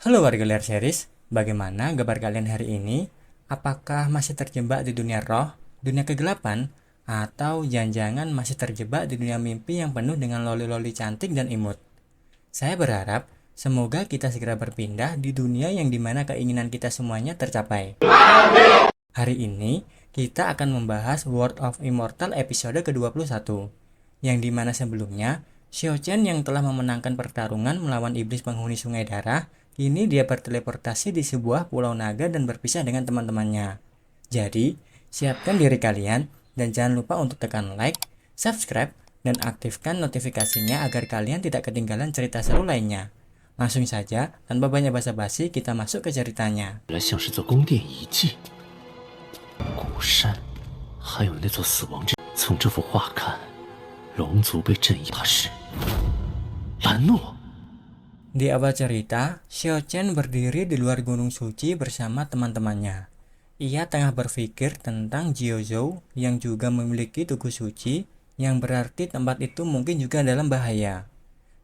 Halo warga Ler Series, bagaimana kabar kalian hari ini? Apakah masih terjebak di dunia roh, dunia kegelapan, atau jangan-jangan masih terjebak di dunia mimpi yang penuh dengan loli-loli cantik dan imut? Saya berharap semoga kita segera berpindah di dunia yang dimana keinginan kita semuanya tercapai. Hari ini kita akan membahas World of Immortal episode ke-21, yang dimana sebelumnya Xiao Chen yang telah memenangkan pertarungan melawan iblis penghuni sungai darah, kini dia berteleportasi di sebuah pulau naga dan berpisah dengan teman-temannya. Jadi, siapkan diri kalian dan jangan lupa untuk tekan like, subscribe, dan aktifkan notifikasinya agar kalian tidak ketinggalan cerita seru lainnya. Langsung saja, tanpa banyak basa-basi, kita masuk ke ceritanya. 像是座宫殿遗迹，古山，还有那座死亡之。从这幅画看，龙族被镇压是兰诺。 Di awal cerita, Xiao Chen berdiri di luar Gunung Suci bersama teman-temannya. Ia tengah berpikir tentang Jiuzhou yang juga memiliki tugu suci, yang berarti tempat itu mungkin juga dalam bahaya.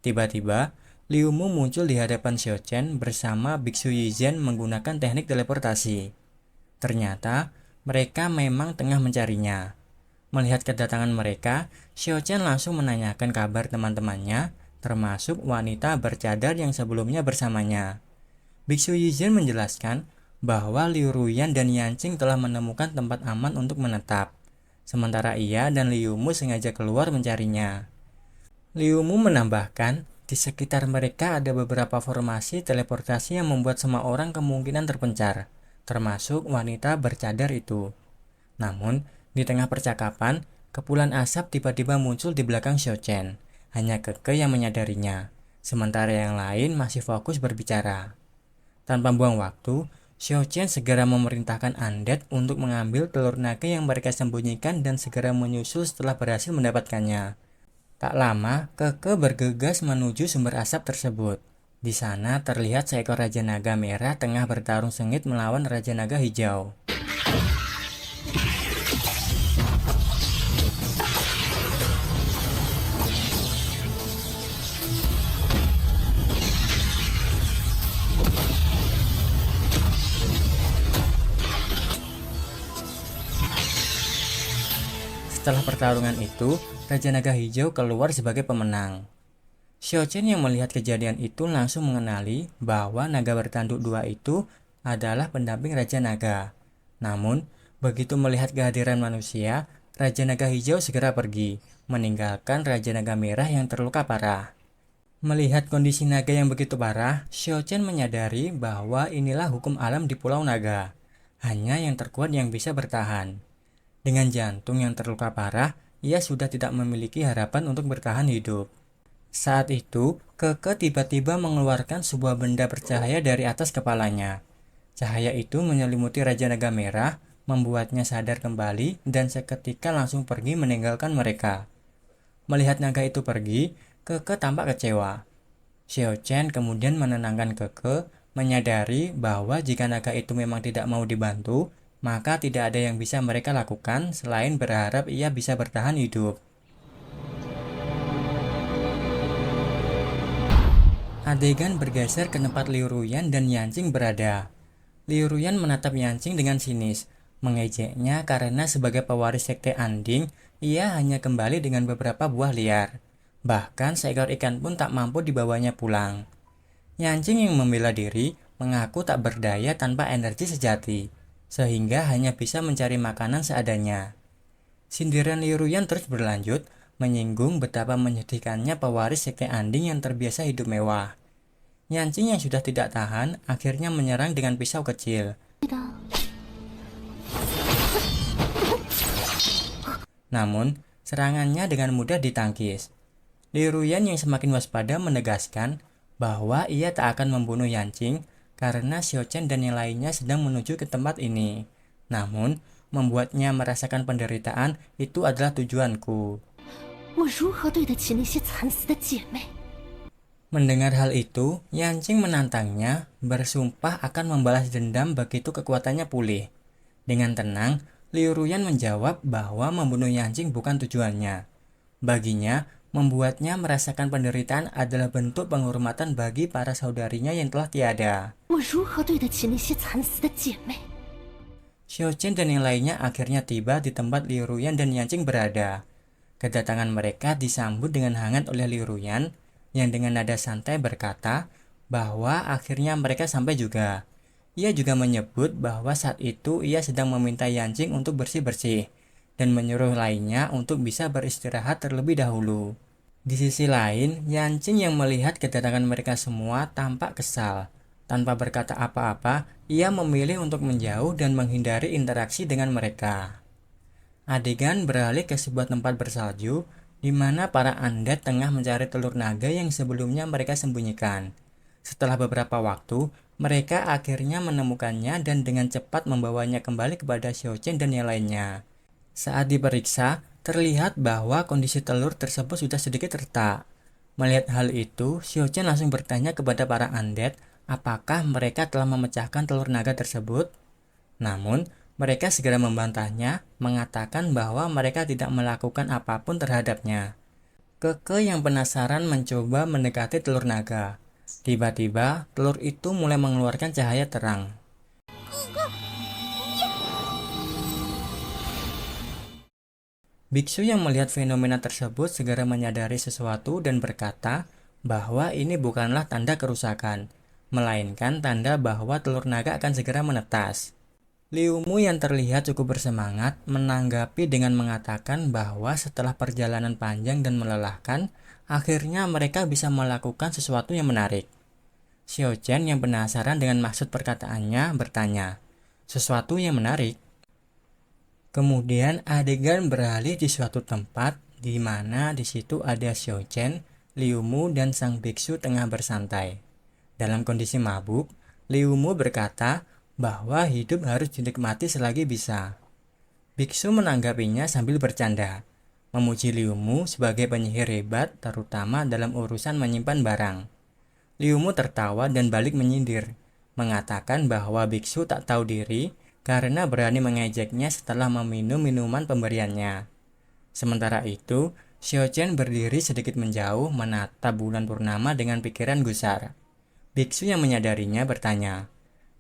Tiba-tiba, Liu Mu muncul di hadapan Xiao Chen bersama Biksu Yizhen menggunakan teknik teleportasi. Ternyata, mereka memang tengah mencarinya. Melihat kedatangan mereka, Xiao Chen langsung menanyakan kabar teman-temannya, termasuk wanita bercadar yang sebelumnya bersamanya. Biksu Yizhen menjelaskan bahwa Liu Ruyan dan Yanqing telah menemukan tempat aman untuk menetap, sementara ia dan Liu Mu sengaja keluar mencarinya. Liu Mu menambahkan, di sekitar mereka ada beberapa formasi teleportasi yang membuat semua orang kemungkinan terpencar, termasuk wanita bercadar itu. Namun, di tengah percakapan, kepulan asap tiba-tiba muncul di belakang Xiao Chen. Hanya Keke yang menyadarinya, sementara yang lain masih fokus berbicara. Tanpa buang waktu, Xiao Chen segera memerintahkan Undead untuk mengambil telur naga yang mereka sembunyikan dan segera menyusul setelah berhasil mendapatkannya. Tak lama, Keke bergegas menuju sumber asap tersebut. Di sana terlihat seekor Raja Naga Merah tengah bertarung sengit melawan Raja Naga Hijau. Setelah pertarungan itu, Raja Naga Hijau keluar sebagai pemenang. Xiao Chen yang melihat kejadian itu langsung mengenali bahwa naga bertanduk dua itu adalah pendamping Raja Naga. Namun, begitu melihat kehadiran manusia, Raja Naga Hijau segera pergi, meninggalkan Raja Naga Merah yang terluka parah. Melihat kondisi naga yang begitu parah, Xiao Chen menyadari bahwa inilah hukum alam di Pulau Naga. Hanya yang terkuat yang bisa bertahan. Dengan jantung yang terluka parah, ia sudah tidak memiliki harapan untuk bertahan hidup. Saat itu, Keke tiba-tiba mengeluarkan sebuah benda bercahaya dari atas kepalanya. Cahaya itu menyelimuti Raja Naga Merah, membuatnya sadar kembali dan seketika langsung pergi meninggalkan mereka. Melihat naga itu pergi, Keke tampak kecewa. Xiao Chen kemudian menenangkan Keke, menyadari bahwa jika naga itu memang tidak mau dibantu, maka tidak ada yang bisa mereka lakukan selain berharap ia bisa bertahan hidup. Adegan bergeser ke tempat Liu Ruyan dan Yanqing berada. Liu Ruyan menatap Yanqing dengan sinis, mengejeknya karena sebagai pewaris sekte Anding, ia hanya kembali dengan beberapa buah liar. Bahkan seekor ikan pun tak mampu dibawanya pulang. Yanqing yang membela diri mengaku tak berdaya tanpa energi sejati, sehingga hanya bisa mencari makanan seadanya. Sindiran Liu Ruyan terus berlanjut, menyinggung betapa menyedihkannya pewaris sekte Anding yang terbiasa hidup mewah. Yanqing yang sudah tidak tahan, akhirnya menyerang dengan pisau kecil. Namun, serangannya dengan mudah ditangkis. Liu Ruyan yang semakin waspada menegaskan bahwa ia tak akan membunuh Yanqing karena Xiao Chen dan yang lainnya sedang menuju ke tempat ini. Namun, membuatnya merasakan penderitaan itu adalah tujuanku. Mendengar hal itu, Yanqing menantangnya, bersumpah akan membalas dendam begitu kekuatannya pulih. Dengan tenang, Liu Ruyan menjawab bahwa membunuh Yanqing bukan tujuannya. Baginya, membuatnya merasakan penderitaan adalah bentuk penghormatan bagi para saudarinya yang telah tiada. 我如何对得起那些惨死的姐妹？ Xiaochen dan yang lainnya akhirnya tiba di tempat Liu Ruyan dan Yanqing berada. Kedatangan mereka disambut dengan hangat oleh Liu Ruyan yang dengan nada santai berkata bahwa akhirnya mereka sampai juga. Ia juga menyebut bahwa saat itu ia sedang meminta Yanqing untuk bersih-bersih dan menyuruh lainnya untuk bisa beristirahat terlebih dahulu. Di sisi lain, Yanqing yang melihat kedatangan mereka semua tampak kesal. Tanpa berkata apa-apa, ia memilih untuk menjauh dan menghindari interaksi dengan mereka. Adegan beralih ke sebuah tempat bersalju, di mana para undead tengah mencari telur naga yang sebelumnya mereka sembunyikan. Setelah beberapa waktu, mereka akhirnya menemukannya dan dengan cepat membawanya kembali kepada Xiaochen dan yang lainnya. Saat diperiksa, terlihat bahwa kondisi telur tersebut sudah sedikit retak. Melihat hal itu, Xiaochen langsung bertanya kepada para undead apakah mereka telah memecahkan telur naga tersebut. Namun, mereka segera membantahnya, mengatakan bahwa mereka tidak melakukan apapun terhadapnya. Keke yang penasaran mencoba mendekati telur naga. Tiba-tiba, telur itu mulai mengeluarkan cahaya terang. Biksu yang melihat fenomena tersebut segera menyadari sesuatu dan berkata bahwa ini bukanlah tanda kerusakan, melainkan tanda bahwa telur naga akan segera menetas. Liu Mu yang terlihat cukup bersemangat menanggapi dengan mengatakan bahwa setelah perjalanan panjang dan melelahkan, akhirnya mereka bisa melakukan sesuatu yang menarik. Xiaochen yang penasaran dengan maksud perkataannya bertanya, "Sesuatu yang menarik?" Kemudian adegan beralih di suatu tempat di mana di situ ada Xiaochen, Liu Mu dan sang biksu tengah bersantai. Dalam kondisi mabuk, Liu Mu berkata bahwa hidup harus dinikmati selagi bisa. Biksu menanggapinya sambil bercanda, memuji Liu Mu sebagai penyihir hebat terutama dalam urusan menyimpan barang. Liu Mu tertawa dan balik menyindir, mengatakan bahwa biksu tak tahu diri karena berani mengejeknya setelah meminum minuman pemberiannya. Sementara itu, Xiaochen berdiri sedikit menjauh menatap bulan purnama dengan pikiran gusar. Biksu yang menyadarinya bertanya,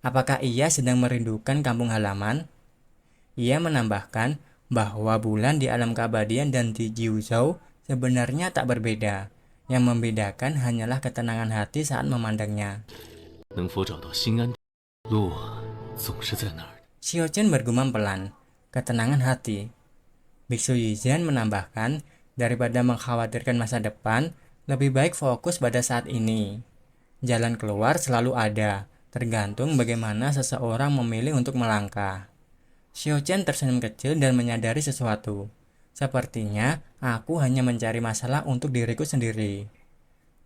apakah ia sedang merindukan kampung halaman? Ia menambahkan bahwa bulan di alam keabadian dan di Jiuzhou sebenarnya tak berbeda. Yang membedakan hanyalah ketenangan hati saat memandangnya. Xiaochen bergumam pelan, ketenangan hati. Biksu Yizhen menambahkan, daripada mengkhawatirkan masa depan, lebih baik fokus pada saat ini. Jalan keluar selalu ada, tergantung bagaimana seseorang memilih untuk melangkah. Xiaochen tersenyum kecil dan menyadari sesuatu. Sepertinya, aku hanya mencari masalah untuk diriku sendiri.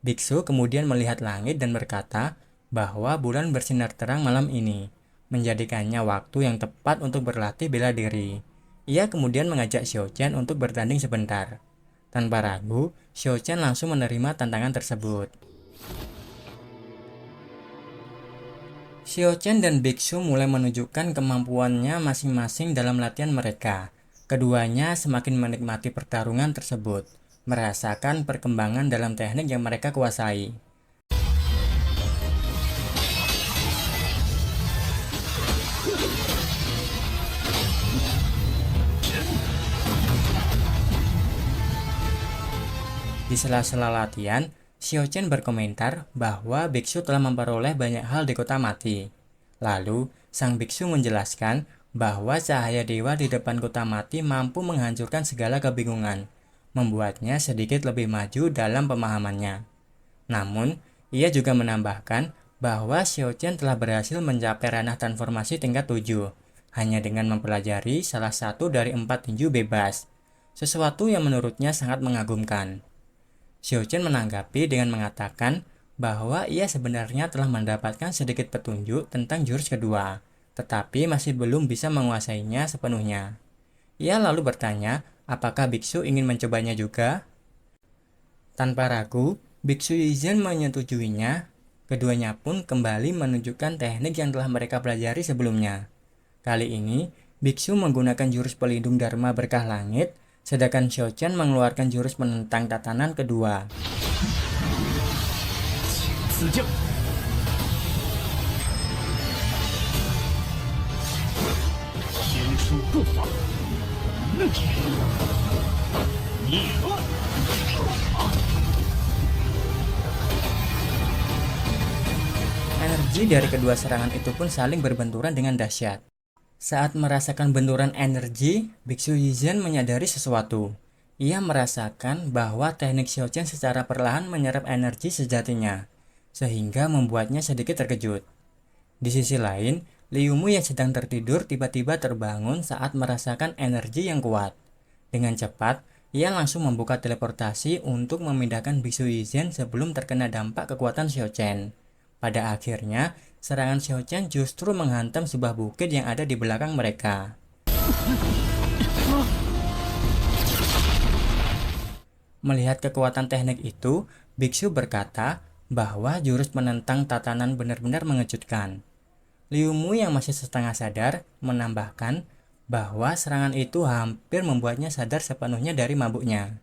Biksu kemudian melihat langit dan berkata bahwa bulan bersinar terang malam ini, menjadikannya waktu yang tepat untuk berlatih bela diri. Ia kemudian mengajak Xiaochen untuk bertanding sebentar. Tanpa ragu, Xiaochen langsung menerima tantangan tersebut. Xiaochen dan Biksu mulai menunjukkan kemampuannya masing-masing dalam latihan mereka. Keduanya semakin menikmati pertarungan tersebut, merasakan perkembangan dalam teknik yang mereka kuasai. Di sela-sela latihan, Xiaochen berkomentar bahwa biksu telah memperoleh banyak hal di kota mati. Lalu, sang biksu menjelaskan bahwa cahaya dewa di depan kota mati mampu menghancurkan segala kebingungan, membuatnya sedikit lebih maju dalam pemahamannya. Namun, ia juga menambahkan bahwa Xiaochen telah berhasil mencapai ranah transformasi tingkat 7, hanya dengan mempelajari salah satu dari 4 tinju bebas, sesuatu yang menurutnya sangat mengagumkan. Xiaochen menanggapi dengan mengatakan bahwa ia sebenarnya telah mendapatkan sedikit petunjuk tentang jurus kedua, tetapi masih belum bisa menguasainya sepenuhnya. Ia lalu bertanya, apakah biksu ingin mencobanya juga? Tanpa ragu, Biksu Yizhen menyetujuinya. Keduanya pun kembali menunjukkan teknik yang telah mereka pelajari sebelumnya. Kali ini, biksu menggunakan jurus pelindung Dharma berkah langit Sedangkan Xiao Chen mengeluarkan jurus penentang tatanan kedua. 此将天生不法，那是孽乱。 Energi dari kedua serangan itu pun saling berbenturan dengan dahsyat. Saat merasakan benturan energi, Biksu Yizhen menyadari sesuatu. Ia merasakan bahwa teknik Xiao Chen secara perlahan menyerap energi sejatinya, sehingga membuatnya sedikit terkejut. Di sisi lain, Liu Mu yang sedang tertidur tiba-tiba terbangun saat merasakan energi yang kuat. Dengan cepat, ia langsung membuka teleportasi untuk memindahkan Biksu Yizhen sebelum terkena dampak kekuatan Xiao Chen. Pada akhirnya, serangan Xiao Chen justru menghantam sebuah bukit yang ada di belakang mereka. Melihat kekuatan teknik itu, Biksu berkata bahwa jurus penentang tatanan benar-benar mengejutkan. Liu Mu yang masih setengah sadar menambahkan bahwa serangan itu hampir membuatnya sadar sepenuhnya dari mabuknya.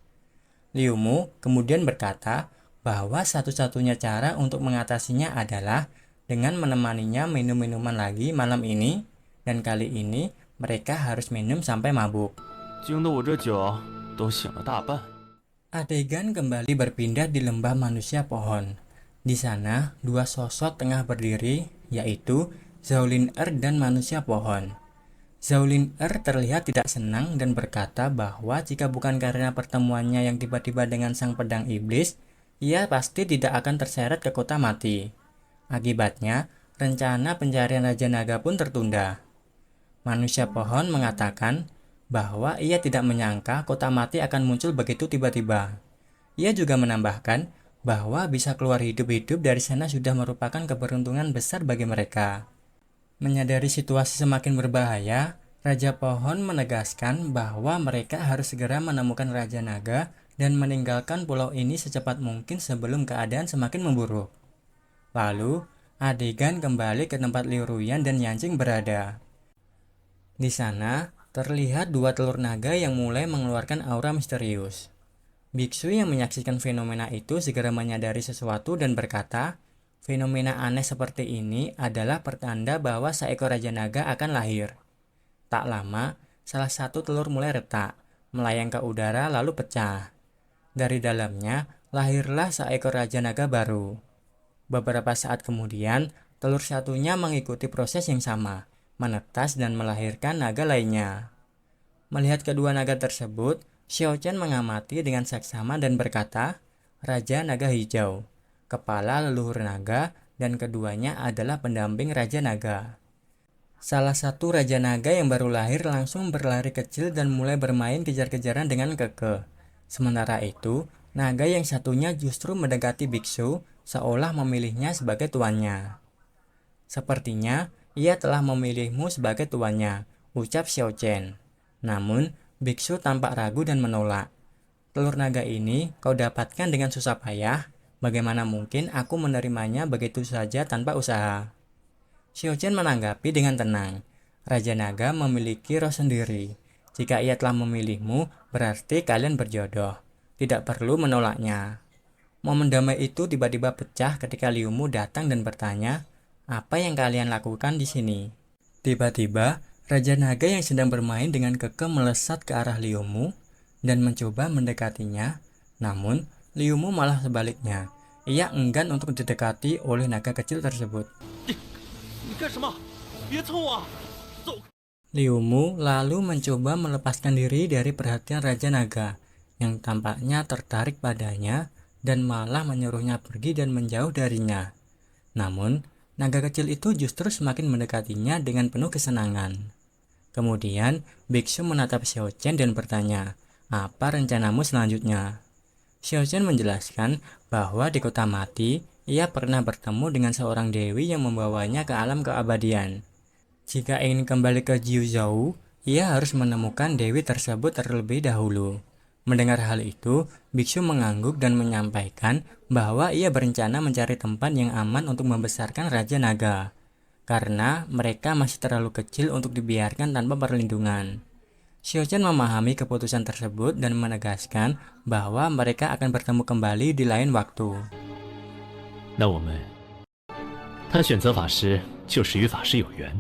Liu Mu kemudian berkata bahwa satu-satunya cara untuk mengatasinya adalah dengan menemaninya minum minuman lagi malam ini, dan kali ini mereka harus minum sampai mabuk. Adegan kembali berpindah di lembah manusia pohon. Di sana, dua sosok tengah berdiri, yaitu Shaolin dan manusia pohon. Shaolin terlihat tidak senang dan berkata bahwa jika bukan karena pertemuannya yang tiba-tiba dengan sang pedang iblis, ia pasti tidak akan terseret ke kota mati. Akibatnya, rencana pencarian Raja Naga pun tertunda. Manusia pohon mengatakan bahwa ia tidak menyangka kota mati akan muncul begitu tiba-tiba. Ia juga menambahkan bahwa bisa keluar hidup-hidup dari sana sudah merupakan keberuntungan besar bagi mereka. Menyadari situasi semakin berbahaya, Raja Pohon menegaskan bahwa mereka harus segera menemukan Raja Naga dan meninggalkan pulau ini secepat mungkin sebelum keadaan semakin memburuk. Lalu, adegan kembali ke tempat Liu Ruyan dan Yanqing berada. Di sana, terlihat dua telur naga yang mulai mengeluarkan aura misterius. Biksu yang menyaksikan fenomena itu segera menyadari sesuatu dan berkata, fenomena aneh seperti ini adalah pertanda bahwa seekor Raja Naga akan lahir. Tak lama, salah satu telur mulai retak, melayang ke udara lalu pecah. Dari dalamnya, lahirlah seekor Raja Naga baru. Beberapa saat kemudian, telur satunya mengikuti proses yang sama, menetas dan melahirkan naga lainnya. Melihat kedua naga tersebut, Xiao Chen mengamati dengan seksama dan berkata, Raja Naga Hijau, kepala leluhur naga, dan keduanya adalah pendamping Raja Naga. Salah satu Raja Naga yang baru lahir langsung berlari kecil dan mulai bermain kejar-kejaran dengan kekeh. Sementara itu, naga yang satunya justru mendekati Biksu seolah memilihnya sebagai tuannya. Sepertinya, ia telah memilihmu sebagai tuannya, ucap Xiao Chen. Namun, Biksu tampak ragu dan menolak. Telur naga ini kau dapatkan dengan susah payah, bagaimana mungkin aku menerimanya begitu saja tanpa usaha? Xiao Chen menanggapi dengan tenang, Raja Naga memiliki roh sendiri. Jika ia telah memilihmu, berarti kalian berjodoh. Tidak perlu menolaknya. Momen damai itu tiba-tiba pecah ketika Liu Mu datang dan bertanya, apa yang kalian lakukan di sini? Tiba-tiba, Raja Naga yang sedang bermain dengan kekeh melesat ke arah Liu Mu dan mencoba mendekatinya. Namun, Liu Mu malah sebaliknya. Ia enggan untuk didekati oleh naga kecil tersebut. Liu Mu lalu mencoba melepaskan diri dari perhatian Raja Naga yang tampaknya tertarik padanya dan malah menyuruhnya pergi dan menjauh darinya. Namun, naga kecil itu justru semakin mendekatinya dengan penuh kesenangan. Kemudian, Biksu menatap Xiao Chen dan bertanya, apa rencanamu selanjutnya? Xiao Chen menjelaskan bahwa di kota mati, ia pernah bertemu dengan seorang dewi yang membawanya ke alam keabadian. Jika ingin kembali ke Jiuzhou, ia harus menemukan dewi tersebut terlebih dahulu. Mendengar hal itu, Biksu mengangguk dan menyampaikan bahwa ia berencana mencari tempat yang aman untuk membesarkan Raja Naga, karena mereka masih terlalu kecil untuk dibiarkan tanpa perlindungan. Xiao-Chen memahami keputusan tersebut dan menegaskan bahwa mereka akan bertemu kembali di lain waktu. 那我们，他选择法师就是与法师有缘。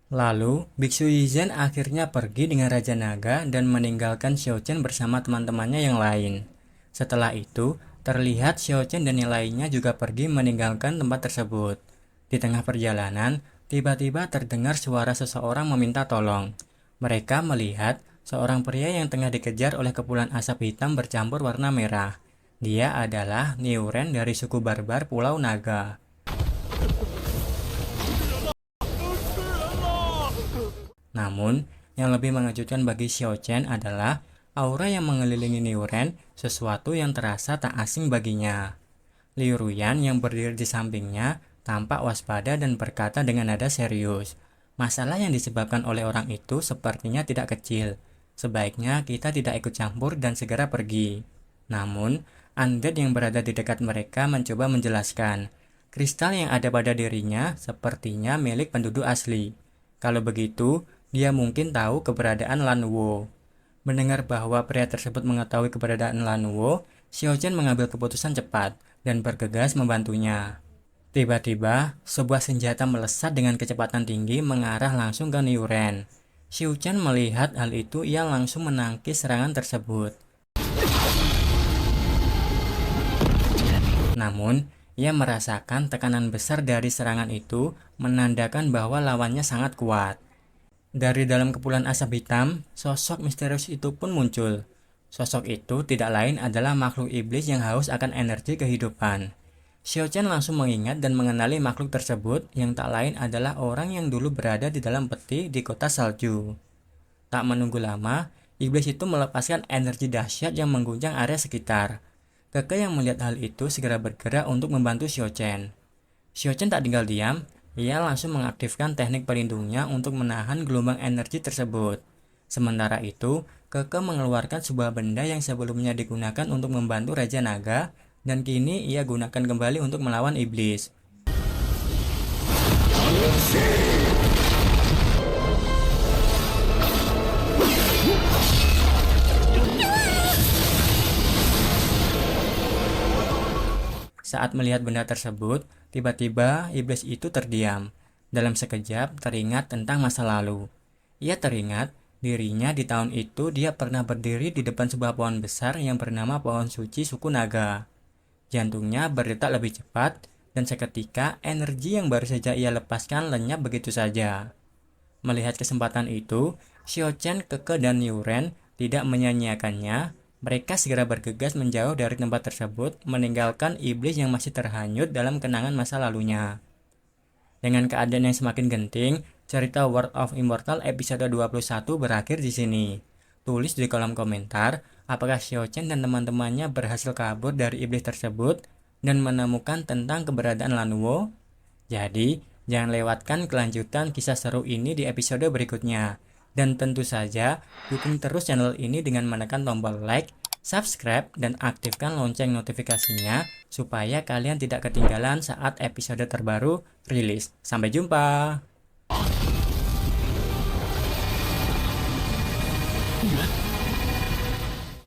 Lalu, Biksu Yizhen akhirnya pergi dengan Raja Naga dan meninggalkan Xiao-Chen bersama teman-temannya yang lain. Setelah itu, terlihat Xiao-Chen dan yang lainnya juga pergi meninggalkan tempat tersebut. Di tengah perjalanan, tiba-tiba terdengar suara seseorang meminta tolong. Mereka melihat seorang pria yang tengah dikejar oleh kepulan asap hitam bercampur warna merah. Dia adalah Niu Ren dari suku barbar Pulau Naga. Namun, yang lebih mengejutkan bagi Xiao-Chen adalah aura yang mengelilingi Niu Ren, sesuatu yang terasa tak asing baginya. Liu Ruyan yang berdiri di sampingnya tampak waspada dan berkata dengan nada serius, "Masalah yang disebabkan oleh orang itu sepertinya tidak kecil. Sebaiknya kita tidak ikut campur dan segera pergi." Namun, undead yang berada di dekat mereka mencoba menjelaskan, kristal yang ada pada dirinya sepertinya milik penduduk asli. Kalau begitu, dia mungkin tahu keberadaan Lan Wo. Mendengar bahwa pria tersebut mengetahui keberadaan Lan Wo, Xiao-Chen mengambil keputusan cepat dan bergegas membantunya. Tiba-tiba, sebuah senjata melesat dengan kecepatan tinggi mengarah langsung ke Niu Ren. Xiao-Chen melihat hal itu, ia langsung menangkis serangan tersebut. Namun, ia merasakan tekanan besar dari serangan itu, menandakan bahwa lawannya sangat kuat. Dari dalam kepulan asap hitam, sosok misterius itu pun muncul. Sosok itu tidak lain adalah makhluk iblis yang haus akan energi kehidupan. Xiao-Chen langsung mengingat dan mengenali makhluk tersebut yang tak lain adalah orang yang dulu berada di dalam peti di kota salju. Tak menunggu lama, iblis itu melepaskan energi dahsyat yang mengguncang area sekitar. Keke yang melihat hal itu segera bergerak untuk membantu Xiao-Chen. Xiao-Chen tak tinggal diam, ia langsung mengaktifkan teknik pelindungnya untuk menahan gelombang energi tersebut. Sementara itu, Keke mengeluarkan sebuah benda yang sebelumnya digunakan untuk membantu Raja Naga, dan kini ia gunakan kembali untuk melawan iblis. Saat melihat benda tersebut, tiba-tiba iblis itu terdiam. Dalam sekejap teringat tentang masa lalu. Ia teringat dirinya di tahun itu dia pernah berdiri di depan sebuah pohon besar yang bernama pohon suci suku Naga. Jantungnya berdetak lebih cepat dan seketika energi yang baru saja ia lepaskan lenyap begitu saja. Melihat kesempatan itu, Xiao-Chen, Keke, dan Niu Ren tidak menyia-nyiakannya. Mereka segera bergegas menjauh dari tempat tersebut, meninggalkan iblis yang masih terhanyut dalam kenangan masa lalunya. Dengan keadaan yang semakin genting, cerita World of Immortal episode 21 berakhir di sini. Tulis di kolom komentar, apakah Xiao-Chen dan teman-temannya berhasil kabur dari iblis tersebut dan menemukan tentang keberadaan Lan Wo? Jadi, jangan lewatkan kelanjutan kisah seru ini di episode berikutnya. Dan tentu saja, dukung terus channel ini dengan menekan tombol like, subscribe, dan aktifkan lonceng notifikasinya supaya kalian tidak ketinggalan saat episode terbaru rilis. Sampai jumpa!